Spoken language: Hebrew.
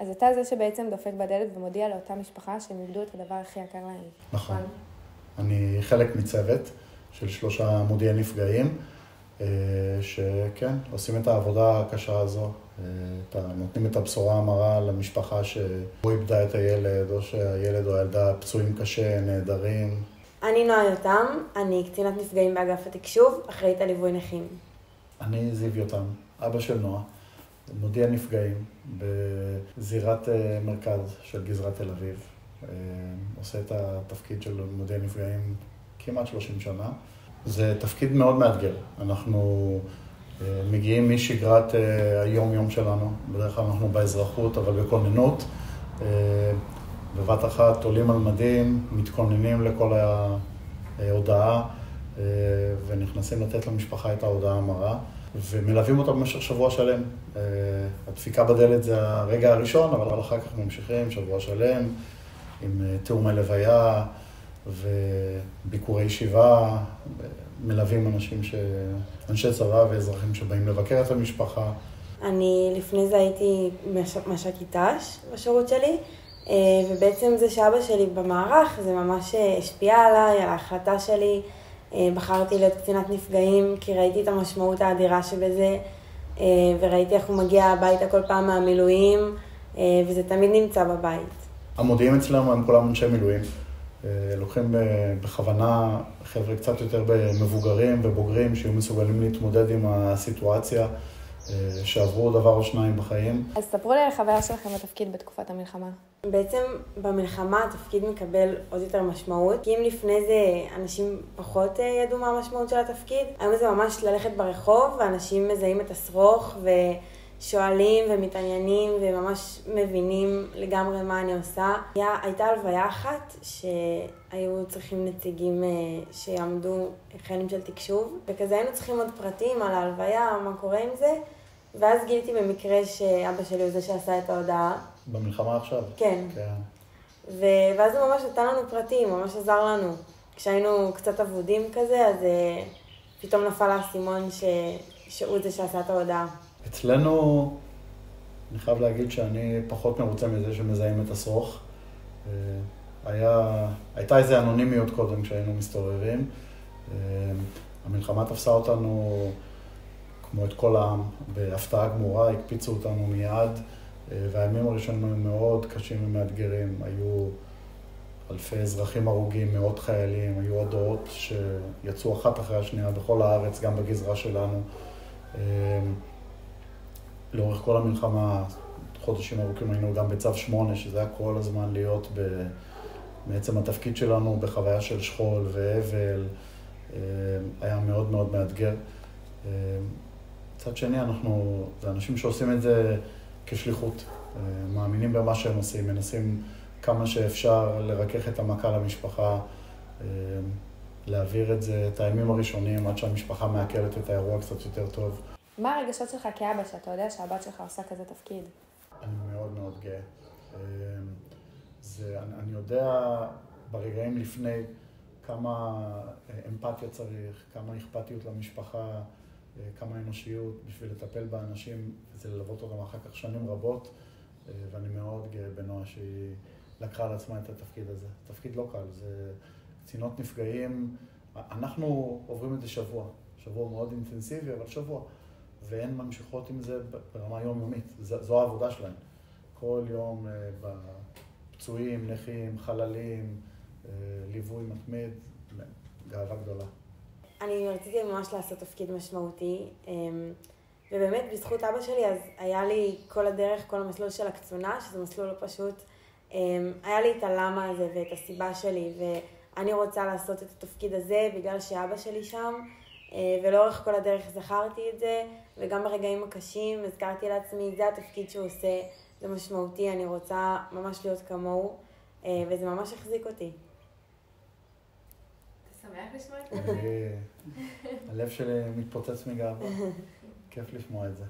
אז אתה זה שבעצם דופק בדלת ומודיע לאותה משפחה שהם איבדו את הדבר הכי יקר להם. נכון. אני חלק מצוות של 3 מודיעי נפגעים, שכן, עושים את העבודה הקשה הזו, נותנים את הבשורה המרה למשפחה שהוא איבדה את הילד, או שהילד או הילדה פצועים קשה, נהדרים. אני נועה יותם, אני קצינת נפגעים באגף התקשוב, אחראית על ליווי נכים. אני זיו יותם, אבא של נועה, מודיע נפגעים בזירת מרכז של גזרת תל אביב. עושה את התפקיד של מודיע נפגעים כמעט 30 שנה. זה תפקיד מאוד מאתגר. אנחנו מגיעים משגרת היום-יום שלנו. בדרך כלל אנחנו באזרחות, אבל בכוננות. בבת אחת עולים על מדים, מתכוננים לכל ההודעה, ונכנסים לתת למשפחה את ההודעה המרה, ומלווים אותה במשך שבוע שלם. הדפיקה בדלת זה הרגע הראשון, אבל אחר כך ממשיכים שבוע שלם, עם תאומי לוויה וביקורי ישיבה, מלווים אנשי צבא ואזרחים שבאים לבקר את המשפחה. אני לפני זה הייתי מש"קית ת"ש בשירות שלי, ובעצם זה שאבא שלי במערך, זה ממש השפיע עליי, על ההחלטה שלי. בחרתי להיות קצינת נפגעים, כי ראיתי את המשמעות האדירה שבזה, וראיתי איך הוא מגיע הביתה כל פעם מהמילואים, וזה תמיד נמצא בבית. המודיעים אצלנו הם כולם אנשי מילואים. לוקחים בכוונה חבר'ה קצת יותר מבוגרים ובוגרים שיהיו מסוגלים להתמודד עם הסיטואציה, שעברו דבר או שניים בחיים. אז ספרו לי על החוויה שלכם בתפקיד בתקופת המלחמה. בעצם במלחמה התפקיד מקבל עוד יותר משמעות, כי אם לפני זה אנשים פחות ידעו מה המשמעות של התפקיד, היום זה ממש ללכת ברחוב, ואנשים מזהים את השרוך ושואלים ומתעניינים וממש מבינים לגמרי מה אני עושה. הייתה הלוויה אחת שהיו צריכים נציגים שיעמדו חיילים של תקשוב, וכזה היינו צריכים עוד פרטים על ההלוויה, מה קורה עם זה, ואז גיליתי במקרה שאבא שלי הוא זה שעשה את ההודעה. במלחמה עכשיו? כן. ואז הוא ממש נתן לנו פרטים, ממש עזר לנו. כשהיינו קצת עבודים כזה, אז פתאום נפל האסימון שהוא זה שעשה את ההודעה. אצלנו, אני חייב להגיד שאני פחות מרוצה מזה שמזהים את השרוך. הייתה איזו אנונימיות קודם כשהיינו מסתובבים. המלחמה תפסה אותנו, כמו את כל העם, בהפתעה גמורה, הקפיצו אותנו מיד, והימים הראשונים היו מאוד קשים ומאתגרים. היו אלפי אזרחים הרוגים, מאות חיילים, היו הודעות שיצאו אחת אחרי השנייה בכל הארץ, גם בגזרה שלנו. לאורך כל המלחמה, חודשים ארוכים היינו גם בצו 8, שזה היה כל הזמן להיות בעצם התפקיד שלנו בחוויה של שכול ואבל. היה מאוד מאוד מאתגר. מצד שני, זה אנשים שעושים את זה כשליחות, מאמינים במה שהם עושים, מנסים כמה שאפשר לרכך את המכה למשפחה, להעביר את הימים הראשונים עד שהמשפחה מעכלת את האירוע קצת יותר טוב. מה הרגשות שלך כאבא שאתה יודע שהבת שלך עושה כזה תפקיד? אני מאוד מאוד גאה. אני יודע ברגעים לפני כמה אמפתיה צריך, כמה אכפתיות למשפחה, כמה אנושיות בשביל לטפל באנשים, זה ללוות אותם אחר כך שנים רבות, ואני מאוד גאה בנועה שהיא לקחה על עצמה את התפקיד הזה. תפקיד לא קל, זה קצינות נפגעים, אנחנו עוברים את זה שבוע מאוד אינטנסיבי, אבל שבוע, והן ממשיכות עם זה ברמה יומיומית, זו העבודה שלהן. כל יום בפצועים, נכים, חללים, ליווי מתמיד, גאווה גדולה. אני רציתי ממש לעשות תפקיד משמעותי, ובאמת בזכות אבא שלי אז היה לי כל הדרך, כל המסלול של הקצונה, שזה מסלול לא פשוט. היה לי את הלמה הזה ואת הסיבה שלי, ואני רוצה לעשות את התפקיד הזה בגלל שאבא שלי שם, ולאורך כל הדרך זכרתי את זה, וגם ברגעים הקשים הזכרתי לעצמי, זה התפקיד שהוא עושה, זה משמעותי, אני רוצה ממש להיות כמוהו, וזה ממש החזיק אותי. שמח לשמוע את זה? הלב שלי מתפוצץ מגאווה, כיף לשמוע את זה.